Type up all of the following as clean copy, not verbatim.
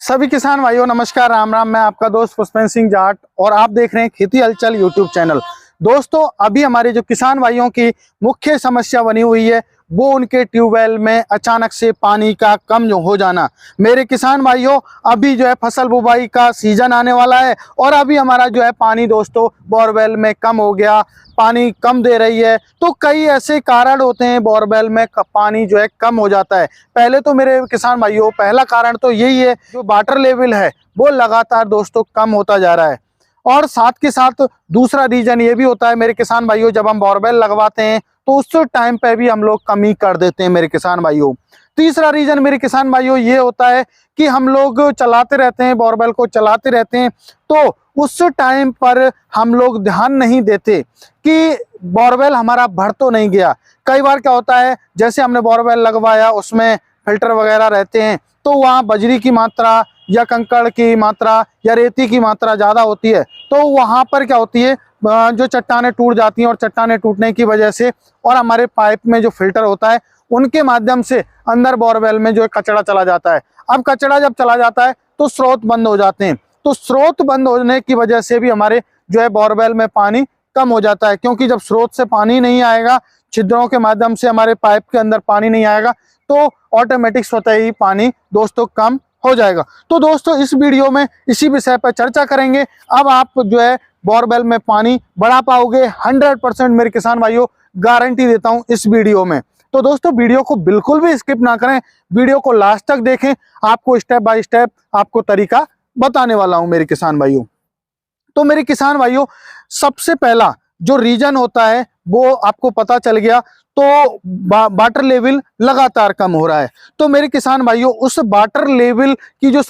सभी किसान भाइयों नमस्कार, राम राम। मैं आपका दोस्त पुष्पेंद्र सिंह जाट और आप देख रहे हैं खेती हलचल यूट्यूब चैनल। दोस्तों, अभी हमारे जो किसान भाइयों की मुख्य समस्या बनी हुई है वो उनके ट्यूबवेल में अचानक से पानी का कम हो जाना। मेरे किसान भाइयों, अभी जो है फसल बुवाई का सीजन आने वाला है और अभी हमारा जो है पानी दोस्तों बोरवेल में कम हो गया, पानी कम दे रही है। तो कई ऐसे कारण होते हैं बोरवेल में पानी जो है कम हो जाता है। पहले तो मेरे किसान भाइयों पहला कारण तो यही है, जो वाटर लेवल है वो लगातार दोस्तों कम होता जा रहा है। और साथ के साथ दूसरा रीजन ये भी होता है मेरे किसान भाइयों, जब हम बोरवेल लगवाते हैं तो उस टाइम पे भी हम लोग कमी कर देते हैं मेरे किसान भाइयों। तीसरा रीजन मेरे किसान भाइयों ये होता है कि हम लोग चलाते रहते हैं, बोरवेल को चलाते रहते हैं, तो उस टाइम पर हम लोग ध्यान नहीं देते कि बोरवेल हमारा भर तो नहीं गया। कई बार क्या होता है, जैसे हमने बोरवेल लगवाया उसमें फिल्टर वगैरह रहते हैं तो वहाँ बजरी की मात्रा या कंकड़ की मात्रा या रेती की मात्रा ज़्यादा होती है, तो वहाँ पर क्या होती है, जो चट्टानें टूट जाती हैं और चट्टानें टूटने की वजह से और हमारे पाइप में जो फिल्टर होता है उनके माध्यम से अंदर बोरवेल में जो है कचरा चला जाता है। अब कचरा जब चला जाता है तो स्रोत बंद हो जाते हैं, तो स्रोत बंद होने की वजह से भी हमारे जो है बोरवेल में पानी कम हो जाता है, क्योंकि जब स्रोत से पानी नहीं आएगा, छिद्रों के माध्यम से हमारे पाइप के अंदर पानी नहीं आएगा, तो ऑटोमेटिक स्वतः ही पानी दोस्तों कम हो जाएगा। तो दोस्तों इस वीडियो में इसी विषय पर चर्चा करेंगे। अब आप जो है बोरवेल में पानी बढ़ा पाओगे 100%, मेरे किसान भाइयों गारंटी देता हूं इस वीडियो में। तो दोस्तों वीडियो को बिल्कुल भी स्किप ना करें, वीडियो को लास्ट तक देखें, आपको स्टेप बाय स्टेप आपको तरीका बताने वाला हूं मेरे किसान भाइयों। तो मेरे किसान भाइयों, सबसे पहला जो रीजन होता है वो आपको पता चल गया, तो वाटर लेवल लगातार कम हो रहा है। तो मेरे किसान भाइयों, उस वाटर लेवल की जो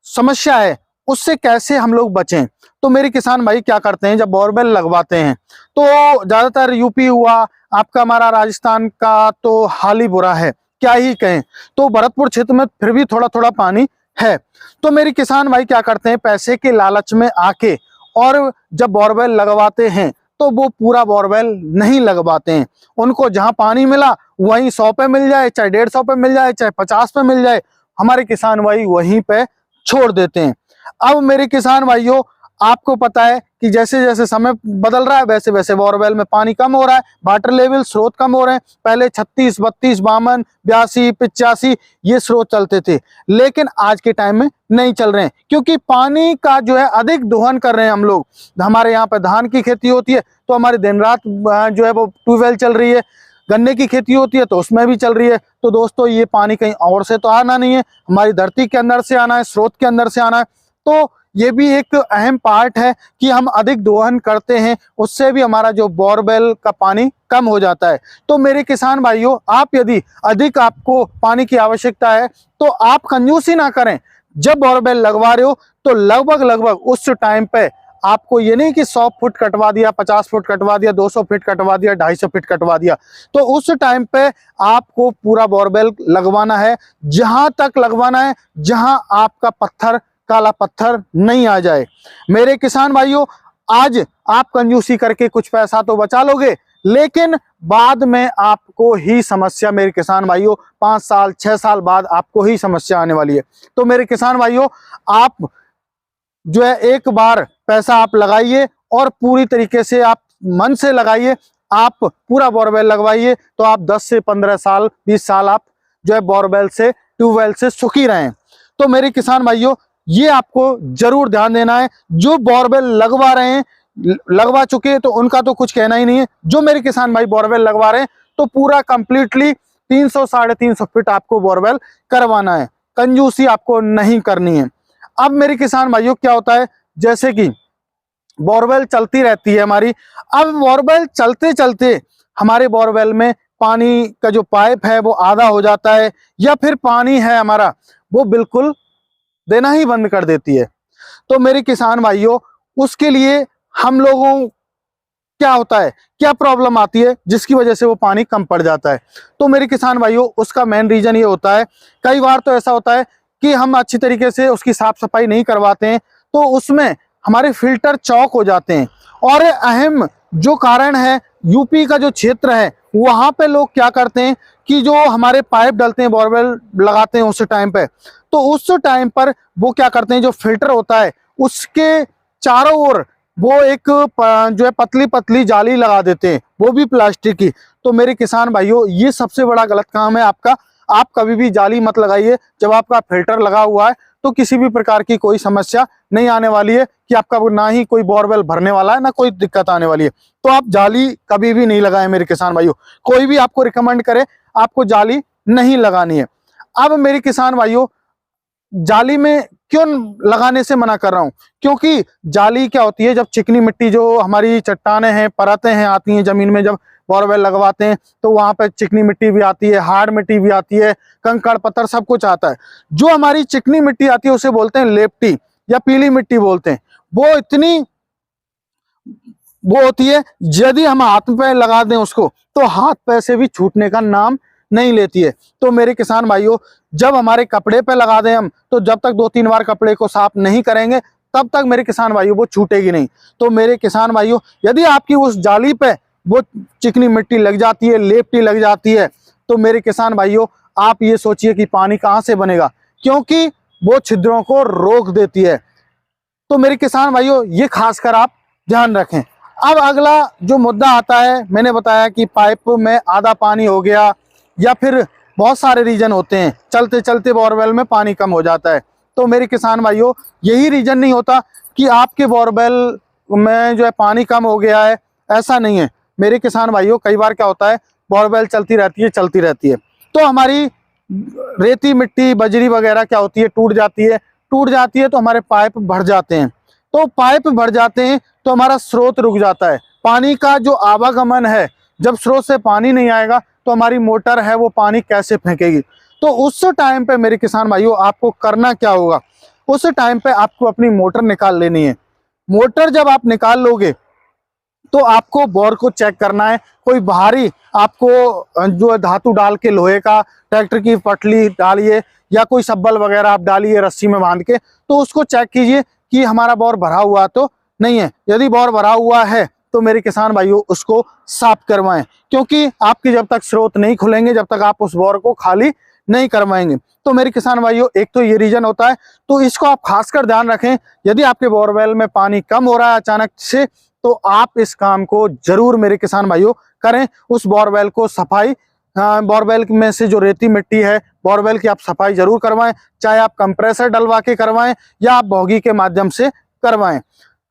समस्या है उससे कैसे हम लोग बचें। तो मेरे किसान भाई क्या करते हैं, जब बोरवेल लगवाते हैं तो ज्यादातर यूपी हुआ आपका, हमारा राजस्थान का तो हाल ही बुरा है, क्या ही कहें। तो भरतपुर क्षेत्र में फिर भी थोड़ा थोड़ा पानी है। तो मेरे किसान भाई क्या करते हैं, पैसे के लालच में आके और जब बोरवेल लगवाते हैं तो वो पूरा बोरवेल नहीं लगवाते हैं। उनको जहां पानी मिला वहीं 100 पे मिल जाए, चाहे 150 पे मिल जाए, चाहे 50 पे मिल जाए, हमारे किसान भाई वहीं पे छोड़ देते हैं। अब मेरे किसान भाइयों, आपको पता है कि जैसे जैसे समय बदल रहा है वैसे वैसे बोरवेल में पानी कम हो रहा है, वाटर लेवल स्रोत कम हो रहे हैं। पहले 36, 32, 52, 82, 85 ये स्रोत चलते थे, लेकिन आज के टाइम में नहीं चल रहे हैं, क्योंकि पानी का जो है अधिक दोहन कर रहे हैं हम लोग। हमारे यहाँ पे धान की खेती होती है तो हमारी दिन रात जो है वो ट्यूबवेल चल रही है, गन्ने की खेती होती है तो उसमें भी चल रही है। तो दोस्तों ये पानी कहीं और से तो आना नहीं है, हमारी धरती के अंदर से आना है, स्रोत के अंदर से आना है। तो ये भी एक अहम पार्ट है कि हम अधिक दोहन करते हैं, उससे भी हमारा जो बोरवेल का पानी कम हो जाता है। तो मेरे किसान भाइयों, आप यदि अधिक आपको पानी की आवश्यकता है तो आप कंजूसी ना करें। जब बोरवेल लगवा रहे हो तो लगभग उस टाइम पे आपको ये नहीं कि 100 फुट कटवा दिया, 50 फुट कटवा दिया, 200 फीट कटवा दिया, 250 फीट कटवा दिया, तो उस टाइम पे आपको पूरा बोरवेल लगवाना है, जहां तक लगवाना है जहां आपका पत्थर काला पत्थर नहीं आ जाए। मेरे किसान भाइयों, आज आप कंजूसी करके कुछ पैसा तो बचा लोगे, लेकिन बाद में आपको ही समस्या, मेरे किसान भाइयों 5 साल 6 साल बाद आपको ही समस्या आने वाली है। तो मेरे किसान भाइयों, आप जो है एक बार पैसा आप लगाइए और पूरी तरीके से आप मन से लगाइए, आप पूरा बोरवेल लगवाइए, तो आप 10 से 15 साल 20 साल आप जो है बोरवेल से ट्यूबवेल से सुखी रहें। तो मेरे किसान भाइयों, ये आपको जरूर ध्यान देना है। जो बोरवेल लगवा रहे हैं, लगवा चुके हैं, तो उनका तो कुछ कहना ही नहीं है। जो मेरे किसान भाई बोरवेल लगवा रहे हैं तो पूरा कंप्लीटली 300 साढ़े 300 फीट आपको बोरवेल करवाना है, कंजूसी आपको नहीं करनी है। अब मेरे किसान भाइयों क्या होता है, जैसे कि बोरवेल चलती रहती है हमारी, अब बोरवेल चलते चलते हमारे बोरवेल में पानी का जो पाइप है वो आधा हो जाता है, या फिर पानी है हमारा वो बिल्कुल देना ही बंद कर देती है। तो मेरे किसान भाइयों, उसके लिए हम लोगों क्या होता है, क्या प्रॉब्लम आती है जिसकी वजह से वो पानी कम पड़ जाता है। तो मेरे किसान भाइयों, उसका मेन रीजन ये होता है, कई बार तो ऐसा होता है कि हम अच्छी तरीके से उसकी साफ सफाई नहीं करवाते हैं, तो उसमें हमारे फिल्टर चौक हो जाते हैं। और अहम जो कारण है, यूपी का जो क्षेत्र है वहां पे लोग क्या करते हैं कि जो हमारे पाइप डलते हैं बोरवेल लगाते हैं उस टाइम पे, तो उस टाइम पर वो क्या करते हैं, जो फिल्टर होता है उसके चारों ओर वो एक जो है पतली पतली जाली लगा देते हैं, वो भी प्लास्टिक की। तो मेरे किसान भाइयों, ये सबसे बड़ा गलत काम है आपका। आप कभी भी जाली मत लगाइए। जब आपका फिल्टर लगा हुआ है तो किसी भी प्रकार की कोई समस्या नहीं आने वाली है कि आपका ना ही कोई बोरवेल भरने वाला है, ना कोई दिक्कत आने वाली है। तो आप जाली कभी भी नहीं लगाएं मेरे किसान भाइयों। कोई भी आपको रिकमेंड करे, आपको जाली नहीं लगानी है। अब मेरे किसान भाइयों, जाली में क्यों लगाने से मना कर रहा हूं, क्योंकि जाली क्या होती है, जब चिकनी मिट्टी जो हमारी चट्टाने हैं, परतें हैं आती हैं जमीन में, जब बोरवेल लगवाते हैं तो वहां पर चिकनी मिट्टी भी आती है, हार्ड मिट्टी भी आती है, कंकड़ पत्थर सब कुछ आता है। जो हमारी चिकनी मिट्टी आती है उसे बोलते हैं लेप्टी या पीली मिट्टी बोलते हैं। वो इतनी वो होती है, यदि हम हाथ पे लगा दें उसको तो हाथ पैर से भी छूटने का नाम नहीं लेती है। तो मेरे किसान भाइयों, जब हमारे कपड़े पे लगा दें हम, तो जब तक 2-3 बार कपड़े को साफ नहीं करेंगे तब तक मेरे किसान भाइयों वो छूटेगी नहीं। तो मेरे किसान भाइयों, यदि आपकी उस जाली पे वो चिकनी मिट्टी लग जाती है, लेपटी लग जाती है, तो मेरे किसान भाइयों आप ये सोचिए कि पानी कहाँ से बनेगा, क्योंकि वो छिद्रों को रोक देती है। तो मेरे किसान भाइयों, ये खासकर आप ध्यान रखें। अब अगला जो मुद्दा आता है, मैंने बताया कि पाइप में आधा पानी हो गया, या फिर बहुत सारे रीजन होते हैं, चलते चलते बोरवेल में पानी कम हो जाता है। तो मेरे किसान भाइयों, यही रीजन नहीं होता कि आपके बोरवेल में जो है पानी कम हो गया है, ऐसा नहीं है मेरे किसान भाइयों। कई बार क्या होता है, बोरवेल चलती रहती है, तो हमारी रेती मिट्टी बजरी वगैरह क्या होती है, टूट जाती है तो हमारे पाइप भर जाते हैं। तो पाइप भर जाते हैं तो हमारा स्रोत रुक जाता है, पानी का जो आवागमन है, जब स्रोत से पानी नहीं आएगा तो हमारी मोटर है वो पानी कैसे फेंकेगी। तो उस टाइम पे मेरे किसान भाइयों आपको करना क्या होगा, उस टाइम पे आपको अपनी मोटर निकाल लेनी है। मोटर जब आप निकाल लोगे तो आपको बोर को चेक करना है। कोई भारी आपको जो धातु डाल के, लोहे का ट्रैक्टर की पटली डालिए या कोई सब्बल वगैरह आप डालिए रस्सी में बांध के, तो उसको चेक कीजिए कि हमारा बोर भरा हुआ तो नहीं है। यदि बोर भरा हुआ है तो मेरे किसान भाइयों उसको साफ करवाएं, क्योंकि आपके जब तक स्रोत नहीं खुलेंगे, जब तक आप उस बोर को खाली नहीं करवाएंगे। तो मेरे किसान भाइयों, एक तो ये रीजन होता है, तो इसको आप खासकर ध्यान रखें। यदि आपके बोरवेल में पानी कम हो रहा है अचानक से, तो आप इस काम को जरूर मेरे किसान भाइयों करें। उस बोरवेल को सफाई, बोरवेल में से जो रेती मिट्टी है बोरवेल की, आप सफाई जरूर करवाएं, चाहे आप कंप्रेसर डलवा के करवाएं या आप बोगी के माध्यम से करवाएं।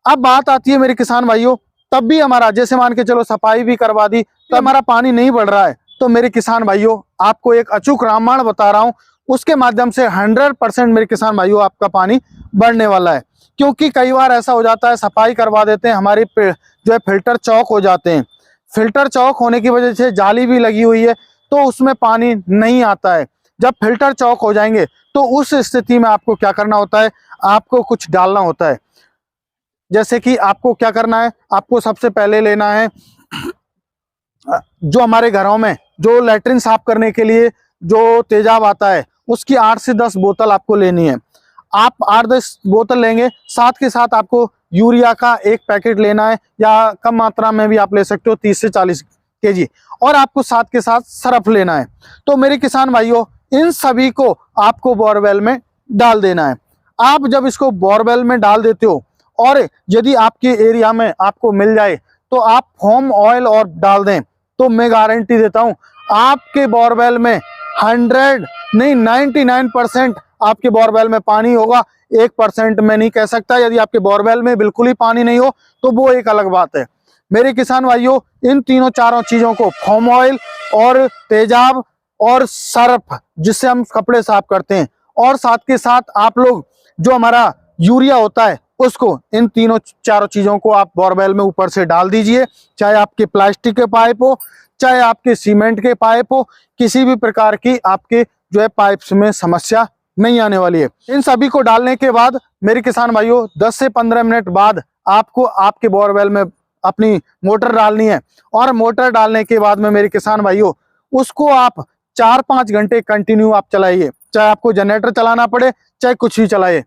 अब बात आती है मेरे किसान भाइयों, तब भी हमारा, जैसे मान के चलो सफाई भी करवा दी तो हमारा पानी नहीं बढ़ रहा है, तो मेरे किसान भाइयों आपको एक अचूक रामायण बता रहा हूं, उसके माध्यम से 100% मेरे किसान भाइयों आपका पानी बढ़ने वाला है। क्योंकि कई बार ऐसा हो जाता है, सफाई करवा देते हैं, हमारे जो है फिल्टर चौक हो जाते हैं। फिल्टर चौक होने की वजह से जाली भी लगी हुई है तो उसमें पानी नहीं आता है। जब फिल्टर चौक हो जाएंगे तो उस स्थिति में आपको क्या करना होता है, आपको कुछ डालना होता है। जैसे कि आपको क्या करना है, आपको सबसे पहले लेना है, जो हमारे घरों में जो लैट्रिन साफ करने के लिए जो तेजाब आता है, उसकी 8 से 10 बोतल आपको लेनी है। आप 8-10 बोतल लेंगे, साथ के साथ आपको यूरिया का 1 पैकेट लेना है, या कम मात्रा में भी आप ले सकते हो 30 से 40 kg, और आपको साथ के साथ सरफ लेना है। तो मेरे किसान भाइयों, इन सभी को आपको बोरवेल में डाल देना है। आप जब इसको बोरवेल में डाल देते हो, और यदि आपके एरिया में आपको मिल जाए तो आप फोम ऑयल और डाल दें, तो मैं गारंटी देता हूं आपके बोरवेल में 100 नहीं 99% आपके बोरवेल में पानी होगा। 1% में नहीं कह सकता। यदि आपके बोरवेल में बिल्कुल ही पानी नहीं हो तो वो एक अलग बात है। मेरे किसान भाइयों, इन तीनों चारों चीजों को, फोम ऑयल और तेजाब और सर्फ जिससे हम कपड़े साफ करते हैं, और साथ के साथ आप लोग जो हमारा यूरिया होता है उसको, इन तीनों चारों चीजों को आप बोरवेल में ऊपर से डाल दीजिए। चाहे आपके प्लास्टिक के पाइप हो, चाहे आपके सीमेंट के पाइप हो, किसी भी प्रकार की आपके जो है पाइप्स में समस्या नहीं आने वाली है। इन सभी को डालने के बाद मेरे किसान भाइयों 10 से 15 मिनट बाद आपको आपके बोरवेल में अपनी मोटर डालनी है, और मोटर डालने के बाद में मेरे किसान भाइयों उसको आप 4-5 घंटे कंटिन्यू आप चलाइए, चाहे आपको जनरेटर चलाना पड़े, चाहे कुछ भी चलाइए।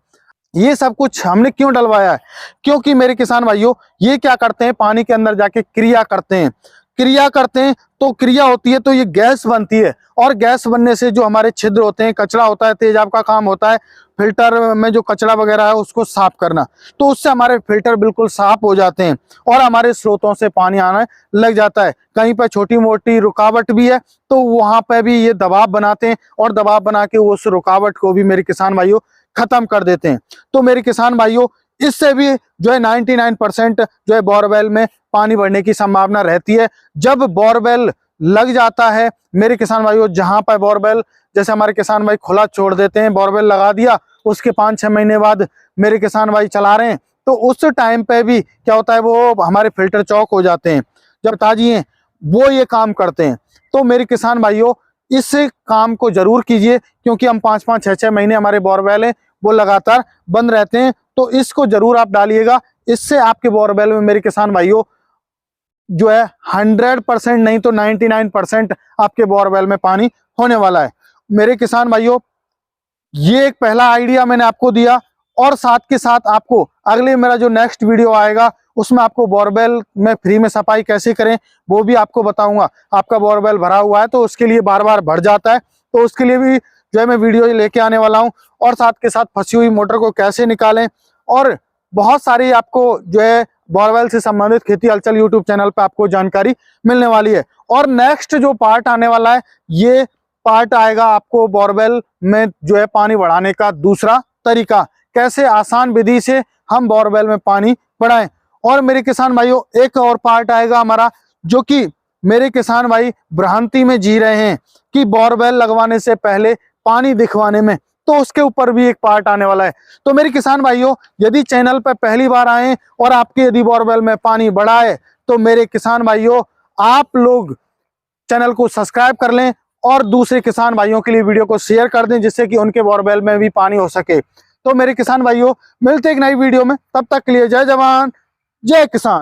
ये सब कुछ हमने क्यों डलवाया है, क्योंकि मेरे किसान भाइयों ये क्या करते हैं, पानी के अंदर जाके क्रिया करते हैं। क्रिया करते हैं तो क्रिया होती है तो ये गैस बनती है, और गैस बनने से जो हमारे छिद्र होते हैं, कचरा होता है, तेजाब का काम होता है फिल्टर में जो कचरा वगैरह है उसको साफ करना, तो उससे हमारे फिल्टर बिल्कुल साफ हो जाते हैं और हमारे स्रोतों से पानी आने लग जाता है। कहीं पर छोटी मोटी रुकावट भी है तो वहां पर भी ये दबाव बनाते हैं और दबाव बना के उस रुकावट को भी मेरे किसान भाइयों खत्म कर देते हैं। तो मेरे किसान भाइयों इससे भी जो है 99% जो है बोरवेल में पानी बढ़ने की संभावना रहती है। जब बोरवेल लग जाता है मेरे किसान भाइयों, जहां पर बोरवेल जैसे हमारे किसान भाई खुला छोड़ देते हैं, बोरवेल लगा दिया, उसके 5-6 महीने बाद मेरे किसान भाई चला रहे हैं, तो उस टाइम पे भी क्या होता है वो हमारे फिल्टर चौक हो जाते हैं। जब ताजी हैं वो ये काम करते हैं। तो मेरे किसान भाइयों इस काम को जरूर कीजिए, क्योंकि हम 5-5, 6-6 महीने हमारे बोरवेल है वो लगातार बंद रहते हैं, तो इसको जरूर आप डालिएगा। इससे आपके बोरवेल में मेरे किसान भाइयों जो है 100% नहीं तो 99% आपके बोरवेल में पानी होने वाला है। मेरे किसान भाइयों ये एक पहला आइडिया मैंने आपको दिया, और साथ के साथ आपको अगले मेरा जो नेक्स्ट वीडियो आएगा उसमें आपको बोरवेल में फ्री में सफाई कैसे करें वो भी आपको बताऊंगा। आपका बोरवेल भरा हुआ है तो उसके लिए बार बार भर जाता है, तो उसके लिए भी जो है मैं वीडियो लेके आने वाला हूं, और साथ के साथ फंसी हुई मोटर को कैसे निकालें, और बहुत सारी आपको जो है बोरवेल से संबंधित खेती हलचल यूट्यूब चैनल पे आपको जानकारी मिलने वाली है। और नेक्स्ट जो पार्ट आने वाला है ये पार्ट आएगा आपको बोरवेल में जो है पानी बढ़ाने का दूसरा तरीका, कैसे आसान विधि से हम बोरवेल में पानी बढ़ाएं। और मेरे किसान भाइयों एक और पार्ट आएगा हमारा, जो कि मेरे किसान भाई भ्रांति में जी रहे हैं कि बोरवेल लगवाने से पहले पानी दिखवाने में, तो उसके ऊपर भी एक पार्ट आने वाला है। तो मेरे किसान भाइयों यदि चैनल पर पहली बार आए और आपके यदि बोरवेल में पानी बढ़ा है तो मेरे किसान भाइयों आप लोग चैनल को सब्सक्राइब कर लें और दूसरे किसान भाइयों के लिए वीडियो को शेयर कर दें, जिससे कि उनके बोरवेल में भी पानी हो सके। तो मेरे किसान भाइयों मिलते एक नई वीडियो में, तब तक के लिए जय जवान जय किसान।